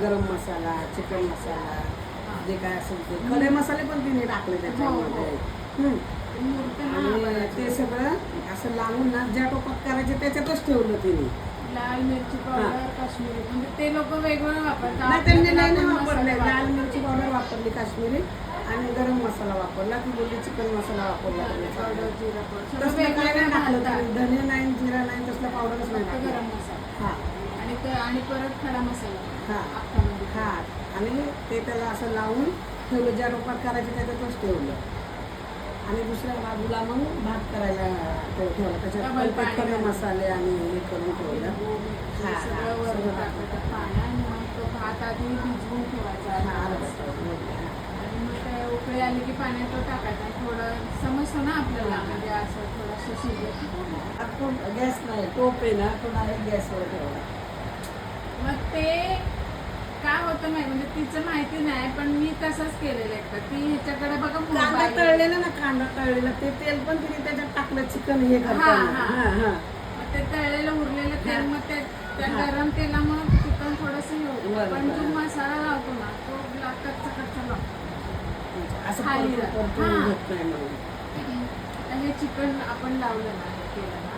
गरम मसाला, चिकन मसाला, जे काय असेल ते खडे मसाले पण तिने टाकले त्याच्यामध्ये. आणि ते सगळं असं लावून ना ज्या टोपात करायचे त्याच्यातच ठेवलं तिने. लाल मिरची पावडर, काश्मीरी, म्हणजे ते लोक वेगवेगळं वापरतात. नाही, त्यांनी नाही वापरले. लाल मिरची पावडर वापरली काश्मीरी आणि गरम मसाला वापरला. ती बोलली चिकन मसाला वापरला. पावडर, जिरा पावडर, तसलं काय नाही टाकलं. धने नाही, जिरा नाही, तसला पावडरच नाही टाकलं. गरम मसाला हा आणि परत खडा मसाला. हा अख्खामध्ये. हा आणि ते त्याला असं लावून ठेवलं. ज्या रोपात करायचे त्याच्यातच ठेवलं. आणि दुसऱ्या बाजूला मग भात करायला ठेवला. त्याच्यात खडे मसाले आणि हे करून ठेवलं. सगळं वरून टाकायचं पाणी आणि मग तो भात आधी भिजवून ठेवायचा. आणि मग ते उकळी आली की पाण्यात तो टाकायचा. थोडं समजतं ना आपल्याला, म्हणजे असं थोडंसं शिजलं. गॅस नाही, टोप आहे ना, तो डायरेक्ट गॅसवर ठेवला. मग ते काय होतं नाही, म्हणजे तिचं माहिती नाही, पण मी तसंच केलेलं आहे. ती ह्याच्याकडे बघा कांदा तळलेला ना, कांदा तळलेला ते तेल पण तिने त्याच्यात टाकलं. चिकन हे करताना ते तळलेलं उरलेलं तेल, मग त्या गरम तेलामुळे चिकन थोडंसं होतं. पण जो मसाला लावतो ना, तो कच्चा कच्चा लागतो. हे चिकन आपण लावलं ना, हे केलं ना,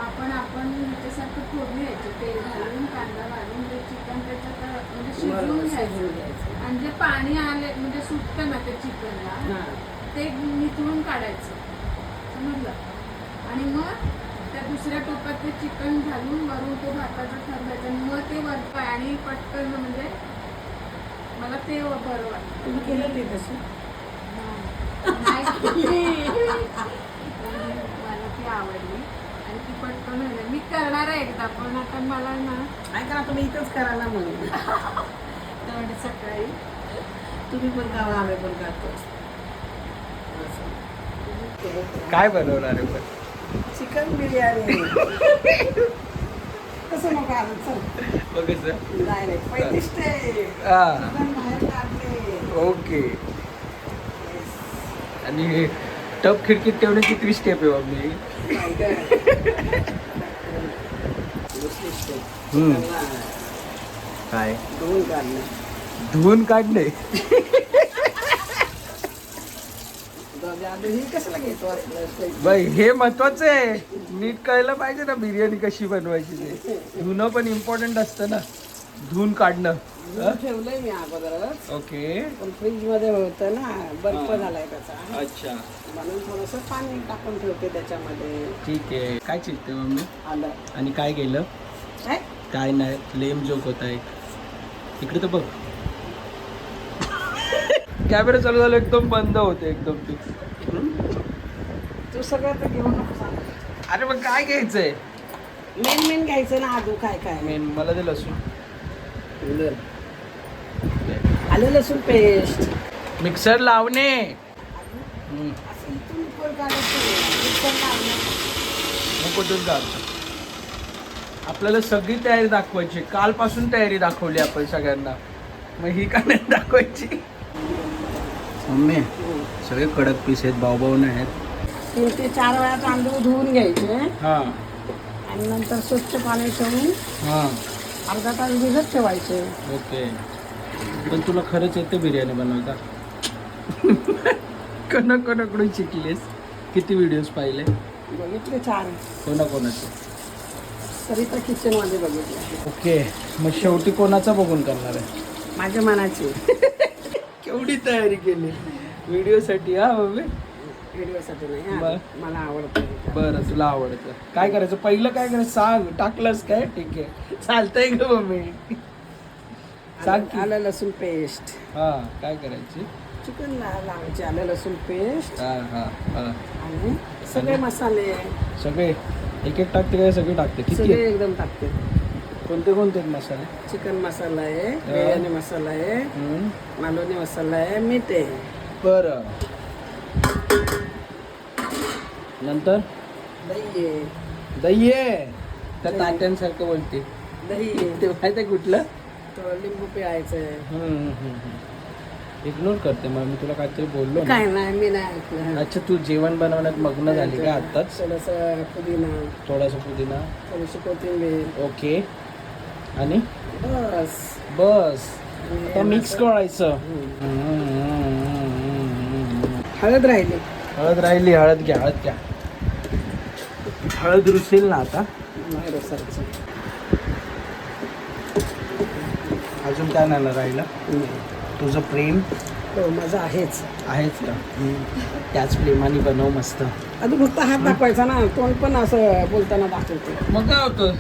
आपण ह्याच्यासारखं फोडणी द्यायची. तेल घालून, कांदा घालून, ते चिकन त्याच्यात म्हणजे शिजवून घ्यायचं. आणि जे पाणी आले म्हणजे सुटतं ना त्या चिकनला, ते निथळून काढायचं. समजलं? आणि मग त्या दुसऱ्या टोपात ते चिकन घालून वरून तो भाताचा थर द्यायचा. मग ते वरतं आणि पटकन, म्हणजे मला ते बरं वाटतं. तुम्ही केलं ते तसं? मला ती आवडली आणि ती पटकन होईल. मी करणार आहे एकदा, पण आता मला ना ऐका ना, तुम्ही इथंच करायला म्हणून तेवढे सकाळी तुम्ही पण खावा, आम्ही पण करतो. काय बनवणार आहे पण? चिकन बिर्याणी. कसं नको आलं, चल बघ कसं. डायरेक्ट पहिली स्टेप बाहेर काढले. ओके. आणि टप खिडकीत ठेवण्याची 30 स्टेप आहे मम्मी. दुसरी स्टेप काय? धुवून काढणे. धुवून काढणे. हे कसला घेतो असलं? बाई हे महत्वाचं आहे. नीट कळलं पाहिजे ना बिर्याणी कशी बनवायची. ते धुणं पण इम्पॉर्टंट असतं ना, धुवून काढणं. ठेवलंय मी अगोदरच, ओके. पण फ्रीज मध्ये होतं ना, बर्फ झालाय त्याचा, अच्छा, म्हणून थोडस पाणी टाकून ठेवते त्याच्यामध्ये. ठीक आहे. काय चिरते मम्मी? आलं. आणि काय केलं? काय काय नाही, लेम जोक होता एक. इकडे तर बघ. कॅमेरा चालू झाला एकदम बंद होते एकदम. तू सगळं तर घेऊन नको सांग. अरे मग काय घ्यायचंय? मेन घ्यायचं ना. आजू काय काय मेन मला ते लसूण. आलं लसूण पेस्ट. मिक्सर लावणे. असं इथून वर काढायचं, मिक्सर लावणं. मग कुठून काढतो? आपल्याला सगळी तयारी दाखवायची. कालपासून तयारी दाखवली आपण सगळ्यांना, मग ही का नाही दाखवायची? मम्मी सगळे कडक पीस आहेत, भाऊ नाही आहेत. 3 ते 4 वेळा तांदूळ धुवून घ्यायचे हां आणि नंतर स्वच्छ पाणी ठेवून हां अर्धा तास भिजत ठेवायचे. ओके. पण तुला खरंच येते बिर्याणी बनवता? कोणाकोणाकडून शिकलीस? किती व्हिडिओज पाहिले? बघितले 4. कोणाकोणाचे? सरिता किचन मध्ये बघितले. ओके. मग शेवटी कोणाचा बघून करणार आहे? माझ्या मनाची. केवढी तयारी केली व्हिडिओसाठी? हा मम्मी, व्हिडिओसाठी नाही, बरं. मला आवडतं. बरं, तुला आवडतं. काय करायचं पहिलं? काय करायचं सांग. टाकलंस काय? ठीक आहे, चालतंय ग मम्मी. सांग की. आलं लसूण पेस्ट. हा, काय करायची? चिकन लावायचे. आलं लसूण पेस्ट हा हा हा. आणि सगळे मसाले सगळे एक एक टाकते काय? सगळे टाकते? किती सगळे आहे? एकदम टाकते. कोणते कोणते मसाले? चिकन मसाला आहे, बिर्याणी मसाला आहे, मालवणी मसाला आहे, मीठ आहे. बरं. नंतर दही आहे. दही आहे. त्या ताट्यांसारखं बोलते. दही आहे. ते माहिती आहे कुठलं? तो लिंबू पिळायचं आहे. इग्नोर करते मग मी तुला काहीतरी बोललो ना. काय नाही, मी नाही ऐकलं. अच्छा, तू जेवण बनवण्यात मग्न झाली का आताच? थोडंसं पुदिना, थोडासा पुदिना. थोडीशी कोथिंबीर, ओके. आणि बस. बस आता मिक्स करायचं. हळद राहिली. हळद राहिली. हळद घ्या. हळद रुसेल ना आता. नाही रसायचं. अजून काय नाही राहिलं. तुझं प्रेम हो माझं आहेच. आहेच का. त्याच प्रेमाने बनव मस्त. आधी फक्त हात दाखवायचा ना, तोंड पण असं बोलताना दाखवते. मग काय होतं.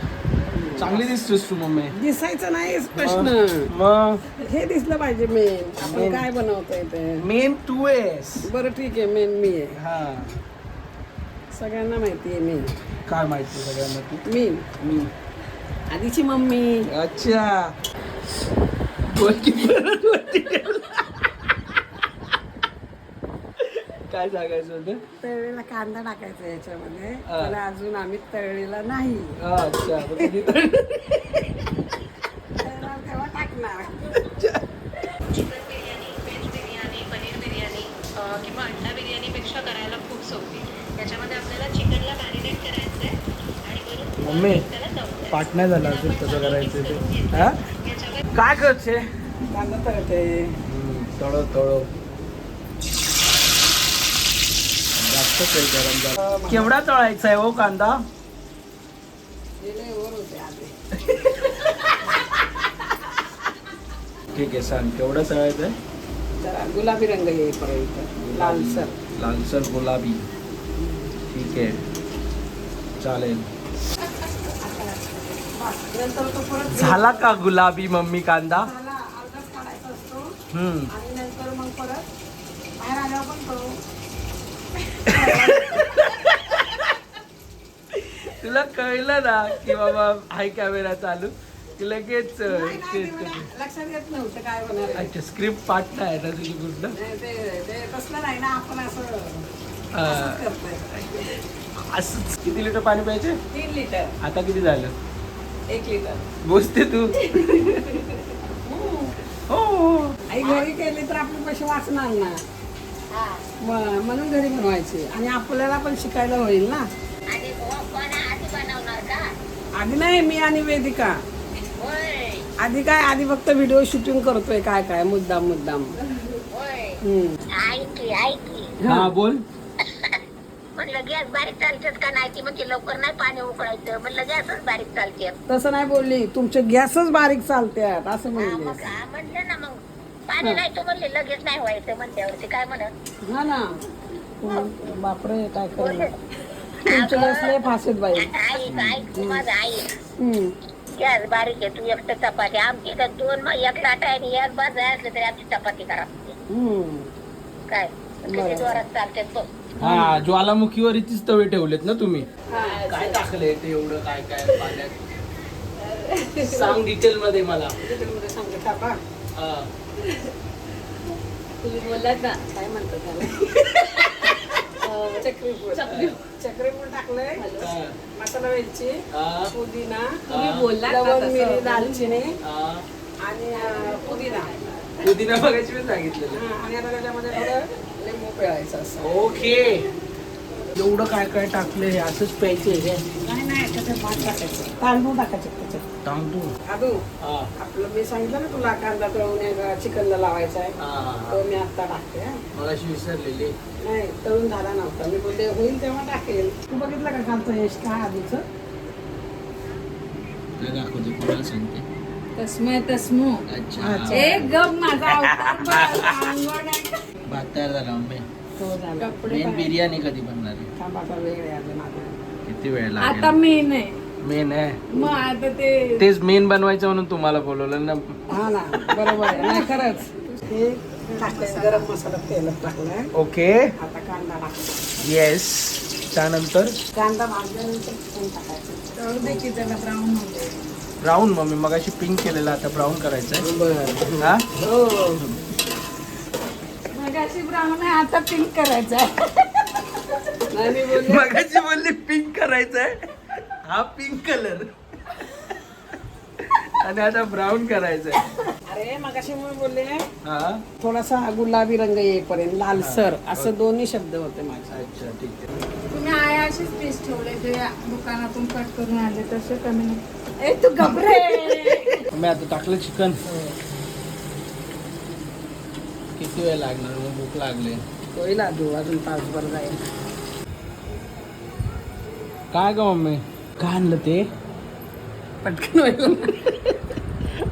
चांगली दिसतोस तू मम्मी. दिसायचं नाही प्रश्न. मग हे दिसलं पाहिजे मेन. आपण Main. काय बनवतोय ते. मेन तू आहेस. बरं ठीक आहे, मेन मी आहे. हा सगळ्यांना माहिती आहे मी. काय माहिती सगळ्यांना तू. मी मी आधीची मम्मी. अच्छा बोल की परत वरती ठेवलं. काय सांगायचं होतं. तळलेला कांदा टाकायचा याच्यामध्ये. हा. पण अजून आम्ही तळलेला नाही. अच्छा मग कधी तर- तळणार तेव्हा टाकणार. चिकन बिर्याणी, व्हेज बिर्याणी, पनीर बिर्याणी किंवा अंडा बिर्याणीपेक्षा करायला खूप सोपी. याच्यामध्ये आपल्याला चिकनला मॅरिनेट करायचं आहे आणि वरून मम्मी त्याला दम द्यायचा. पाठ नाही झाला अजून कसं करायचं ते. हा याच्यावर काय करते. कांदा तळते. तळो जास्त तेल गरम झालं. केवढा तळायचा आहे हो कांदा. गेले वर होते आधी. ठीक आहे सांग केवढं तळायचं आहे. जरा गुलाबी रंग येईपर्यंत लालसर. लालसर गुलाबी. ठीक आहे चालेल. नंतर तो परत झाला का गुलाबी मम्मी कांदा. झाला अर्धाच काढायचा असतो. हम्म आणि नंतर मग परत बाहेर आल्यावर पण तो तुला कळलं ना की बाबा हाय कॅमेरा चालू की लगेच नाही, ते- ते मला लक्षात येत नव्हतं काय होणार आहे. अच्छा स्क्रिप्ट पाठ नाही ना तुझी कुठलं. ते तसलं नाही ना, आपण असं हा. असंच करतोय. असंच. किती लिटर पाणी प्यायचे 3 लिटर. आता किती झालं 1 लिटर. बोलते तू. हो आई घरी केली तर आपले पैसे वाचणार ना. म्हणून घरी बनवायचे आणि आपल्याला पण शिकायला होईल ना. आणि कोण आधी बनवणार का. आधी नाही, मी आणि वेदिका. होय आधी काय, आधी फक्त व्हिडिओ शूटिंग करतोय काय काय मुद्दाम. होय. ऐकी हा बोल. म्हणलं गॅस बारीक चालतेच का नाही ती म्हणजे लवकर नाही पाणी उकळायचं. म्हणलं गॅसच बारीक चालते. तसं नाही बोलली, तुमचे गॅसच बारीक चालतात असं म्हणले. म्हणलं ना मग पाणी नाही तो म्हणले लगेच नाही व्हायचं म्हणल्यावरती काय म्हणत. हा ना. बापरे काय करणार. तुमचे असले फासेत बाई. ऐक तू माझं ऐक. हम्म. गॅस बारीक आहे तू एकटं चपाती आमची तर 2 मग एक लाटा आणि एक बाजू असले तरी आमची चपाती करा हम्म. काय किती जोरात चालते बघ. हा ज्वालामुखीवर इथेच तवे ठेवलेत ना तुम्ही. काय टाकले ते एवढं काय काय पाण्यात सांग डिटेल मध्ये मला. डिटेलमध्ये सांगते टाका. हा. तुम्ही बोललात ना. काय म्हणतात त्याला. चक्रीफूल टाकलंय. हा. मसाला वेलची, हा. पुदिना, तुम्ही बोललात ना लवंग, तसं. मिरी, दालचिनी हा. आणि पुदिना. पुदिना बघायची मी सांगितलेलं. हा, आणि आता त्याच्यामध्ये थोडं लिंबू पिळायचं असं. ओके. एवढं काय काय टाकले हे असंच प्यायचे हे. नाही त्याच्यात भात टाकायचं. तांदूळ टाकायचे त्याच्यात. तांदूळ. आदू हा. आपलं मी सांगितलं ना तुला कांदा तळून चिकनला लावायचा आहे. हा. तो मी आता टाकते. हा. मगाशी विसरलेली. नाही तळून झाला नव्हता. मी बोलते होईल तेव्हा टाकेल. तू बघितलं का कालचं यश काय आधीचं. काय दाखवते कोणाला सांगते. तस्मो अच्छा. एक गप माझा अवतार बघ, अंगण आहे. भात तयार झाला मम्मी. तो झाला. कपडे मेन बाहेर. बिर्याणी कधी बनणार आहे. थांब आता वेळ आहे अजून आता. किती वेळ आता लागेल. मी नाही मेन आहे. मग आता ते तेच मेन बनवायचं म्हणून तुम्हाला बोलवलं ना. हा ना बरोबर आहे. नाही खरंच हे टाकलंय गरम मसाला तेलात टाकलाय. ओके. आता कांदा टाकला. येस. त्यानंतर कांदा भाजल्यानंतर चिकन टाकायचं. तळू दे की त्याला ब्राऊन होते. ब्राऊन मम्मी मगाशी पिंक केलेला आता ब्राऊन करायचंय. बरं. हा. हो. मग अशी ब्राऊन आहे आता पिंक करायचा आहे. नाही मी बोलले मगाशी बोलली पिंक करायचंय. हा पिंक कलर आणि आता ब्राऊन करायचंय. अरे मगाशी मी बोलले हा. थोडासा गुलाबी रंग येईपर्यंत लालसर असं दोन्ही शब्द होते माझे. अच्छा ठीक आहे. तुम्ही आहे अशीच पीस ठेवले ते दुकानातून कट करून आणले तसे कमी नाही. ए तू घबरे मम्मी आता टाकलं चिकन. किती वेळ लागणार मग? भूक लागली. होईल अजून तासभर जाईल. काय ग मम्मी? काय आणलं ते? पटकन होईल.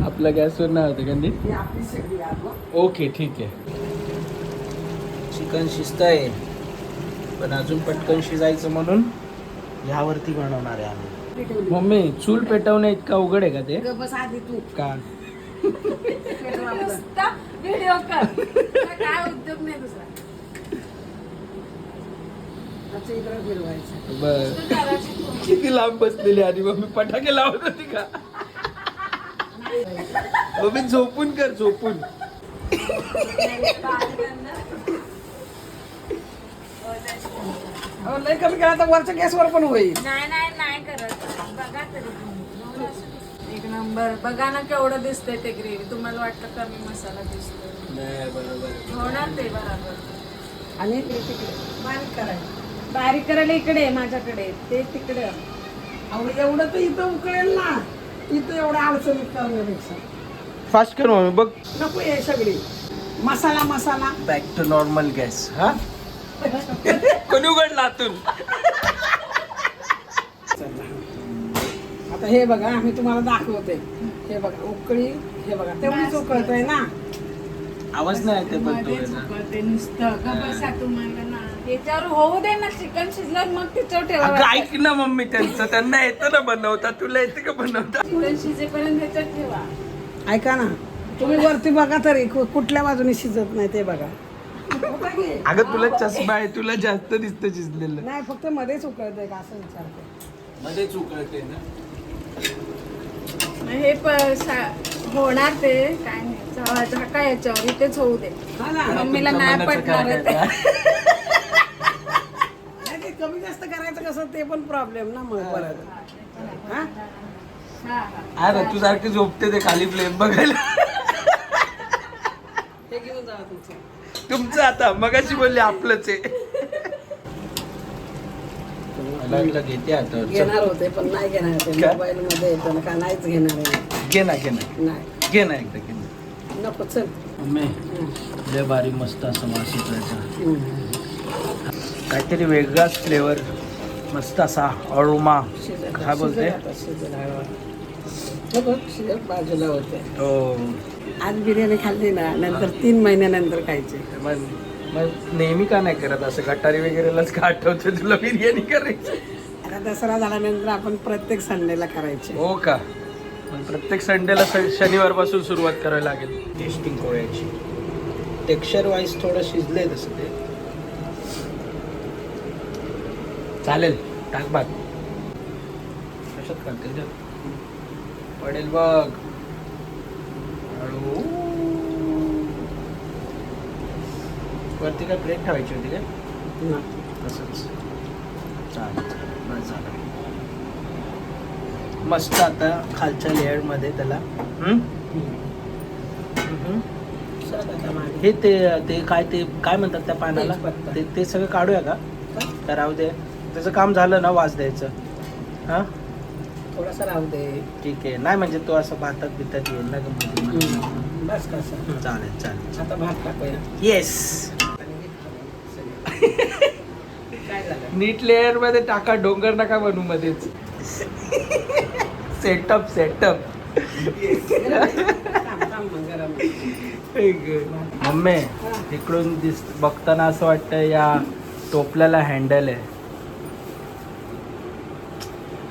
आपल्या गॅसवर नाही होते का नीट? ही आपली सगळी आहे. ओके ठीक आहे. चिकन शिजत आहे पण अजून पटकन शिजायचं म्हणून ह्यावरती बनवणार आहे आम्ही. मम्मी चूल पेटवणे इतका उघड आहे का ते? बस आधी तू का? नुसता व्हिडिओ कर. तुला काय उद्योग नाही दुसरा. त्याच्या इकडे फिरवायचं. बर. तू जराशी तू. किती लांब बसलेली आधी मम्मी पटाके लावत होती का? मम्मी झोपून कर, झोपून. लय कमी केला तर वरच्या गॅसवर पण होईल. नाही करत. बघा तरी तुम्ही. एक नंबर. बघा ना केवढं दिसतंय ते ग्रेव्ही. तुम्हाला वाटतं कमी मसाला दिसतोय? नाही बरोबर. होणार ते बरोबर. आणि ते तिकडे बारीक करायचं. बारीक करायला इकडे माझ्याकडे, ते तिकडे. एवढं तर इथं उकळेल ना. इथं एवढं अडचणीत करण्यापेक्षा फास्ट कर मम्मी. बघ नको हे सगळी मसाला बॅक टू नॉर्मल गॅस. हा कोणी उघडला आतून? आता हे बघा आम्ही तुम्हाला दाखवते. हे बघा उकळी. हे बघा तेवढीच उकळतोय ना. आवाज नाही येते पण मध्येच उकळते नुसतं. का बसा तुम्हाला ना. याच्यावर होऊ दे ना. चिकन शिजलं मग तिच्यावर ठेवा. ऐक ना मम्मी, त्यांना येतं ना बनवता. तुला येते का बनवता? चिकन शिजेपर्यंत ह्याच्यात ठेवा. ऐका ना तुम्ही वरती बघा तरी कुठल्या बाजूने शिजत नाही ते बघा. अगं तुला चष्मा आहे, तुला जास्त दिसतं शिजलेलं. नाही फक्त मध्येच उकळतंय का असं विचारते. मध्येच उकळते ना. मग हे होणार ते काय नाही. झाका याच्यावर इथेच होऊ दे. हा ना. मम्मीला नाही पटणार आहे ते. नाही, ते कमी जास्त करायचं कसं ते पण प्रॉब्लेम ना मग परत. हा अरे तू सारखी झोपते ते खाली फ्लेम बघायला. हे घेऊन जा तुमचं. तुमचं आता मगाशी बोलले आपलंच आहे. घेते आता. घेणार होते पण नाही घेणार होते. काय? मोबाईल मध्ये येतं ना का नाहीच घेणार आहे. घे ना नाही घे ना एकदा घे ना. नको चल. मम्मी लय भारी मस्त असं वास येतो. काहीतरी वेगळाच फ्लेवर. मस्त असा अरोमा. काय बोलते? बाजूला होते. हो. आज बिर्याणी खाल्ली ना नंतर 3 महिन्यानंतर खायची. मग नेहमी का नाही करत असं? गटारी वगैरेलाच का आठवते तुला बिर्याणी करायची? आता दसरा झाल्यानंतर आपण प्रत्येक संडेला करायची. हो का? मग प्रत्येक संडेला शनिवारपासून सुरुवात करावी लागेल टेस्टिंग पोळ्याची. टेक्स्चर वाईज थोडं शिजलंय तसं ते. चालेल टाक भात. कशात का त्याच्यात पडेल बघ. हळू. वरती काय प्लेट ठेवायची होती काय? तसंच चालेल. बस झालं. मस्त. आता खालच्या लेअरमध्ये त्याला हे ते काय म्हणतात त्या पानाला? ते सगळं काढूया का? तर राहू दे. त्याचं काम झालं ना वास द्यायचं. हां थोडासा राहू दे. ठीक आहे. नाही म्हणजे तो असं भातात बितात येईल ना गं. बस कसं. चालेल. आता भात टाकूया. येस. काय झालं? नीट लेअर मध्ये टाका. डोंगर नका बनू मध्येच. सेटअप मम्मी इकडून बघताना असं वाटतं या टोपल्याला हँडल आहे.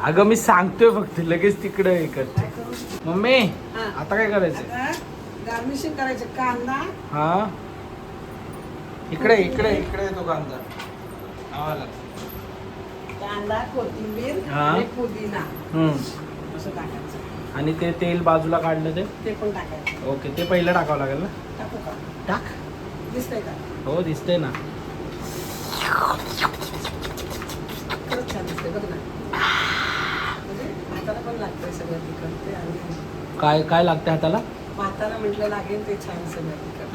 अगं मी सांगतोय फक्त लगेच तिकडे हे कर. मम्मी आता काय करायचं? गार्निशिंग करायचं. कांदा. हा इकडे तो कांदा. कांदा कोथिंबीर हा. आणि पुदिना असं टाकायचं. आणि ते तेल बाजूला काढलं ते पण टाकायचं. ओके. ते पहिलं टाकावं लागेल ना? टाकू का? टाक. दिसतंय का? हो दिसतंय ना. खरंच छान दिसतंय बघ ना. म्हणजे भाताला पण लागतंय सगळं तिखट ते. आणि काय लागतं हाताला? भाताला म्हटलं लागेल ते छान सगळं तिखट.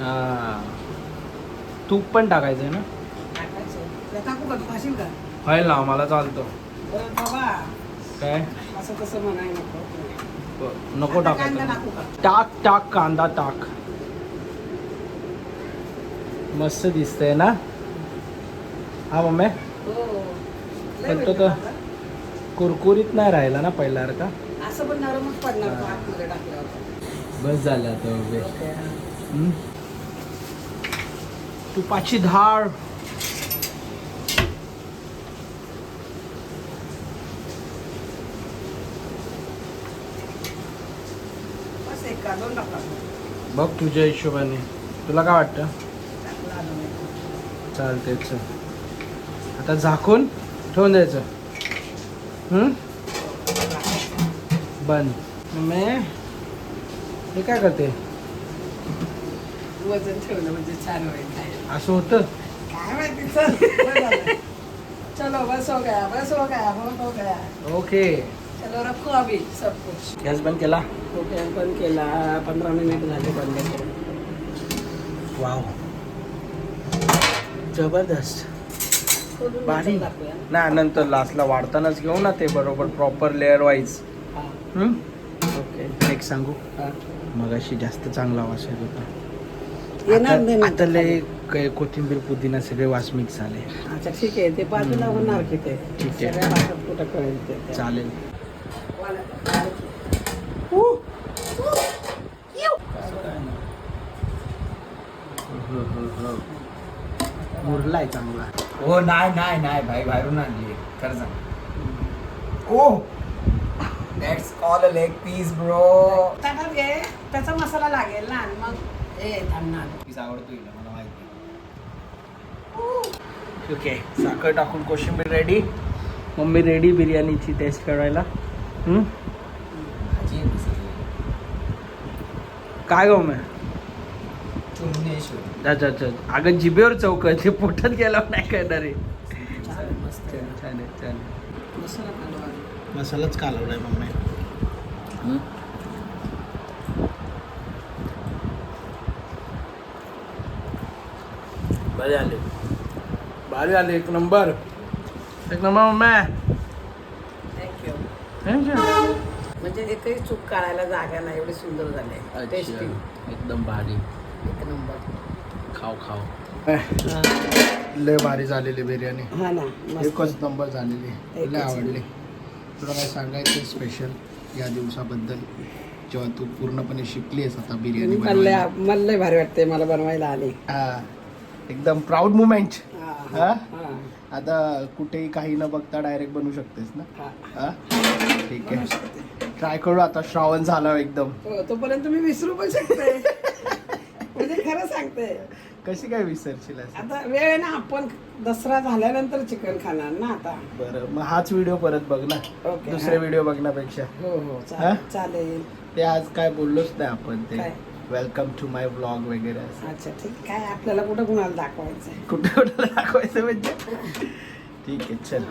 तूप पण टाकायचंय ना? टाकायचं. तुला टाकू का? खाशील का? व्हायला ना मला चालतं. बाबा काय असं तसं म्हणाय नको. नको आता टाका कांदा आता. टाकू का? टाक टाक कांदा टाक. मस्त दिसतंय ना हा मम्मी. हो लय पण तो वेळ तर टाकला. कुरकुरीत नाही राहिला ना पहिल्यासारखा. असं पण नरमच पडणार तो हा. आतमध्ये टाकल्यावर. बस झालं आता मम्मी. ओके, हा. हम्म. तुपाची धार. बस एक का दोन टाकला बघ तुझ्या हिशोबाने तुला काय वाटतं. टाकला अजून एक. चालते चल आता झाकून ठेवून द्यायचं. बंद. मम्मी हे काय करते. वजन ठेवलं म्हणजे छान होईल काय. असं होतं. काय माहिती चल बरं झालं. चलो बस हो गया बहुत हो गया. ओके. चलो रखो अभी सब कुछ. गॅस बंद केला. गॅस बंद केला 15 मिनिट झाले बंद करून. वाव जबरदस्त. खोलून भारी. नंतर टाकूया. नाही नंतर लास्टला वाढतानाच घेऊ ना ते बरोबर प्रॉपर लेअर वाईज. हा. ओके. एक सांगू हा. मगाशी जास्त चांगला वास येत होता. येणार नाही आता नंतर लय कोथिंबीर पुदिना सगळे वास मिक्स झाले. अच्छा ठीक आहे ते बाजूला होणार की ते. ठीक आहे. सगळ्या भागात कुठं कळेल ते. चालेल. मुरलाय चांगला. हो नाही नाही नाही भाई बाहेरून आणली खरं सांग. Oh that's call a leg piece bro. ताटात घे त्याचा मसाला लागेल ना आणि मग ए थांबणार. पीस आवडतो हिला मला माहिती. ओके साखर टाकून कोशिंबीर रेडी. मम्मी रेडी बिर्याणीची टेस्ट करायला. भाजी आहे तसं. काय गो मग चुन्नेश्वर अच्छा अच्छा अगं जिभेवर चौक ते पोटात गेल्यावर नाही करणार आहे. मस्त आहे. छान आहे छान. मसाला कालवा. मसालाच कालवलाय मम्मी. भारी आले भारी आले एक नंबर मम्मी. थँक्यू. थँक्यू. म्हणजे एकही चूक काढायला जागा नाही एवढी सुंदर झाले. टेस्टी एकदम भारी. एक नंबर. खाऊ लय भारी झालेली बिर्याणी. हा ना एकच नंबर झालेली. एकच लय आवडली. तुला काय सांगायचं स्पेशल या दिवसाबद्दल जेव्हा तू पूर्णपणे शिकलीस आता बिर्याणी बनवायला. मला लय भारी वाटते मला बनवायला आली. हा एकदम प्राऊड मुमेंट. हा. आता कुठेही काही न बघता डायरेक्ट बनवू शकतेस ना. हा ठीक आहे ट्राय करू आता. श्रावण झाला एकदम. हो तोपर्यंत मी विसरू पण शकते. म्हणजे खरं सांगते. कशी काय विसरशील असं? आता वेळ आहे ना आपण दसरा झाल्यानंतर चिकन खाणार ना आता. बरं मग हाच व्हिडिओ परत बघ ना. ओके, दुसरे हा. व्हिडिओ बघण्यापेक्षा. हो हो हा? चालेल. ते आज काय बोललोच नाही आपण ते काय? वेलकम टू माय ब्लॉग वगैरे असं. अच्छा ठीक काय आपल्याला कुठं कुणाला दाखवायचं आहे. कुठे कुठे दाखवायचं म्हणजे ठीक आहे चल